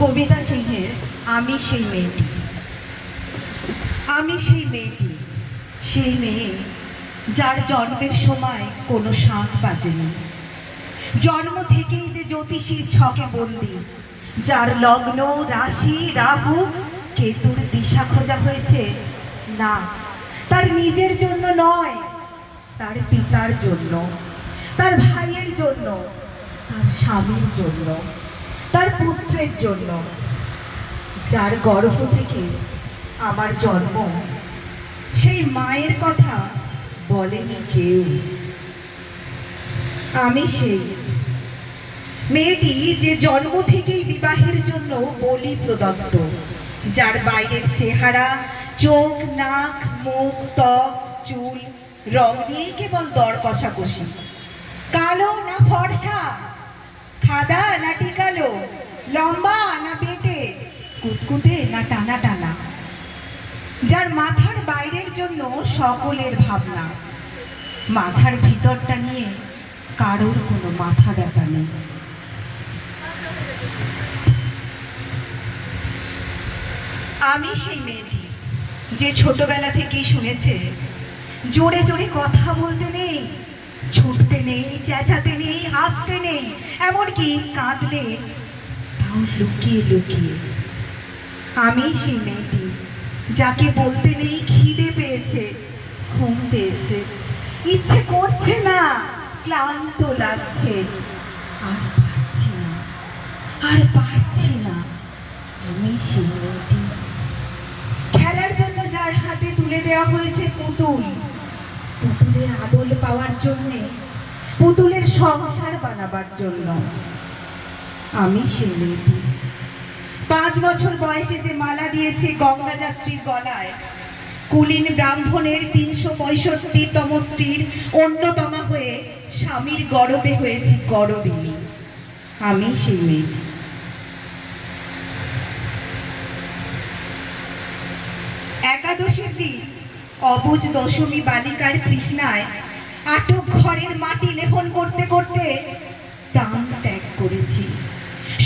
কবিতা সিংহের আমি সেই মেয়েটি। আমি সেই মেয়েটি, সেই মেয়ে যার জন্মের সময় কোনো শাঁখ বাজেনি, জন্ম থেকেই যে জ্যোতিষীর ছকে বন্দি, যার লগ্ন রাশি রাহু কেতুর দিশা খোঁজা হয়েছে না তার নিজের জন্য নয়, তার পিতার জন্য, তার ভাইয়ের জন্য, তার স্বামীর জন্য, তার পুত্রের জন্য, যার গর্ভ থেকে আমার জন্ম, সেই মায়ের কথা বলেনি কেউ। আমি সেই মেয়েটি যে জন্ম থেকেই বিবাহের জন্য বলি প্রদত্ত, যার বাইরের চেহারা, চোখ, নাক, মুখ, ত্বক, চুল রং নিয়েই কেবল দর কষাকষি। কালো না ফর্সা, খাদা না টিকালো, লম্বা না বেটে, কুতকুতে না টানা টানা, যার মাথার বাইরের জন্য সকলের ভাবনা, মাথার ভিতরটা নিয়ে কারোর কোনো মাথা ব্যথা নেই। আমি সেই মেয়েটি যে ছোটবেলা থেকেই শুনেছে জোরে জোরে কথা বলতে নেই, ছুটতে নেই, চেঁচাতে নেই, হাসতে নেই, এমনকি কাঁদলে তাও লুকিয়ে লুকিয়ে। আমি সেই মেয়েটি যাকে বলতে নেই খিদে পেয়েছে, ঘুম পেয়েছে, ইচ্ছে করছে না, ক্লান্ত লাগছে, আর পারছি না, আর পারছি না। আমি সেই মেয়েটি খেলার জন্য যার হাতে তুলে দেওয়া হয়েছে পুতুল, পুতুলের আদল পাওয়ার জন্যে, পুতুলের সংসার বানাবার জন্য। আমি সেই মেয়েটি 5 বছর বয়সে যে মালা দিয়েছে গঙ্গা যাত্রীর গলায়, কুলীন ব্রাহ্মণের 365তম স্ত্রীর অন্যতমা হয়ে স্বামীর গরবে হয়েছি গরবিনী। আমি সেই মেয়েটি। একাদশীর দিন অবুঝ দশমী বালিকার তৃষ্ণায় আটক ঘরের মাটি লেখন করতে করতে প্রাণ ত্যাগ করেছি।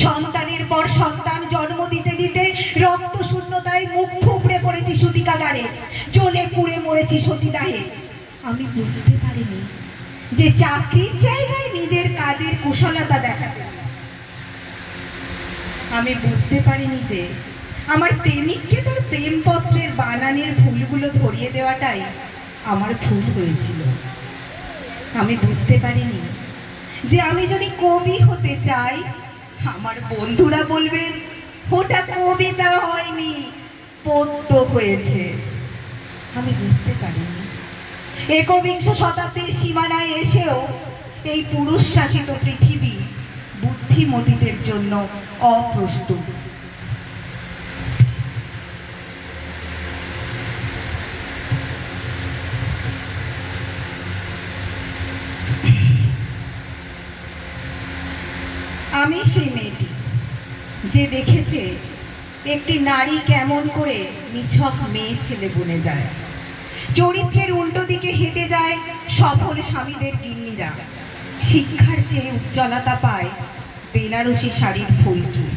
সন্তানের পর সন্তান জন্ম দিতে দিতে রক্ত শূন্যতায় মুখ থুবড়ে পড়েছি সূতিকাগারে, জ্বলে পুড়ে মরেছি সতীদাহে। আমি বুঝতে পারিনি যে চাকরির জায়গায় নিজের কাজের কুশলতা দেখাতে। আমি বুঝতে পারিনি যে আমার প্রেমিককে তার প্রেমপত্রের বানানের ভুলগুলো ধরিয়ে দেওয়াটাই আমার ভুল হয়েছিল। আমি বুঝতে পারিনি যে আমি যদি কবি হতে চাই, আমার বন্ধুরা বলবেন ওটা কবিতা হয়নি, পদ্য হয়েছে। আমি বুঝতে পারিনি একবিংশ শতাব্দীর সীমানায় এসেও এই পুরুষ শাসিত পৃথিবী বুদ্ধিমতীদের জন্য অপ্রস্তুত। আমি সেই মেয়েটি যে দেখেছে একটি নারী কেমন করে নিছক মেয়ে ছেলে বনে যায়, চরিত্রের উল্টো দিকে হেঁটে যায় সফল স্বামীদের গিন্নিরা, শিক্ষার চেয়ে উজ্জ্বলতা পায় বেনারসি শাড়ির ফুলকি,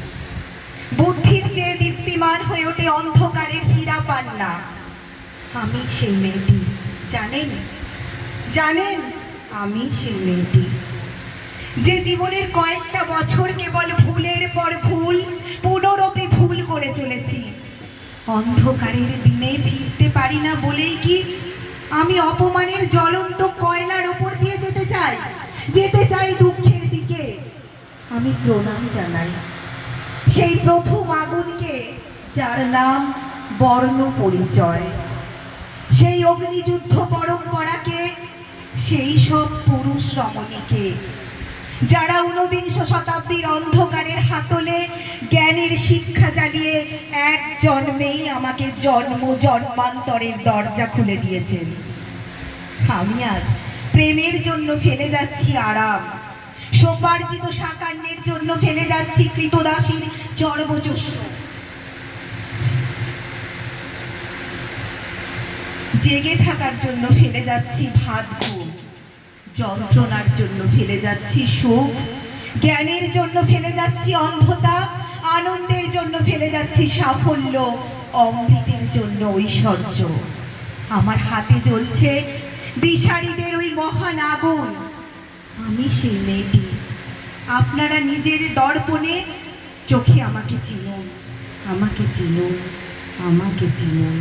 বুদ্ধির চেয়ে দীপ্তিমান হয়ে ওঠে অন্ধকারের হীরা পান্না। আমি সেই মেয়েটি, জানেন জানেন আমি সেই মেয়েটি যে জীবনের কয়েকটা বছর কেবল ভুলের পর ভুল, পুনরপি ভুল করে চলেছি। অন্ধকারের দিনে ফিরতে পারি না বলেই কি আমি অপমানের জ্বলন্ত কয়লার ওপর দিয়ে যেতে চাই দুঃখের দিকে। আমি প্রণাম জানাই সেই প্রথম আগুনকে, যার নাম বর্ণ পরিচয়, সেই অগ্নিযুদ্ধ পরম্পরাকে, সেই সব পুরুষ রমণীকে যারা 19বিংশ শতাব্দীর অন্ধকারের হাতলে জ্ঞানের শিক্ষা জ্বালিয়ে এক জন্মেই আমাকে জন্ম জন্মান্তরের দরজা খুলে দিয়েছেন। আমি আজ প্রেমের জন্য ফেলে যাচ্ছি আরাম, সোপার্জিত সাকান্যের জন্য ফেলে যাচ্ছি কৃতদাসীর চর্বচস্য, জেগে থাকার জন্য ফেলে যাচ্ছি ভাত ঘুম, যন্ত্রণার জন্য ফেলে যাচ্ছি সুখ, জ্ঞানের জন্য ফেলে যাচ্ছি অন্ধতা, আনন্দের জন্য যাচ্ছি সাফল্য, অমৃতের জন্য ঐশ্বর্য। আমার হাতে জ্বলছে দিশারীদের ওই মহান আগুন। আমি সেই মেয়েটি। আপনারা নিজের দর্পণে চোখে আমাকে চিনুন, আমাকে চিনুন, আমাকে চিনুন।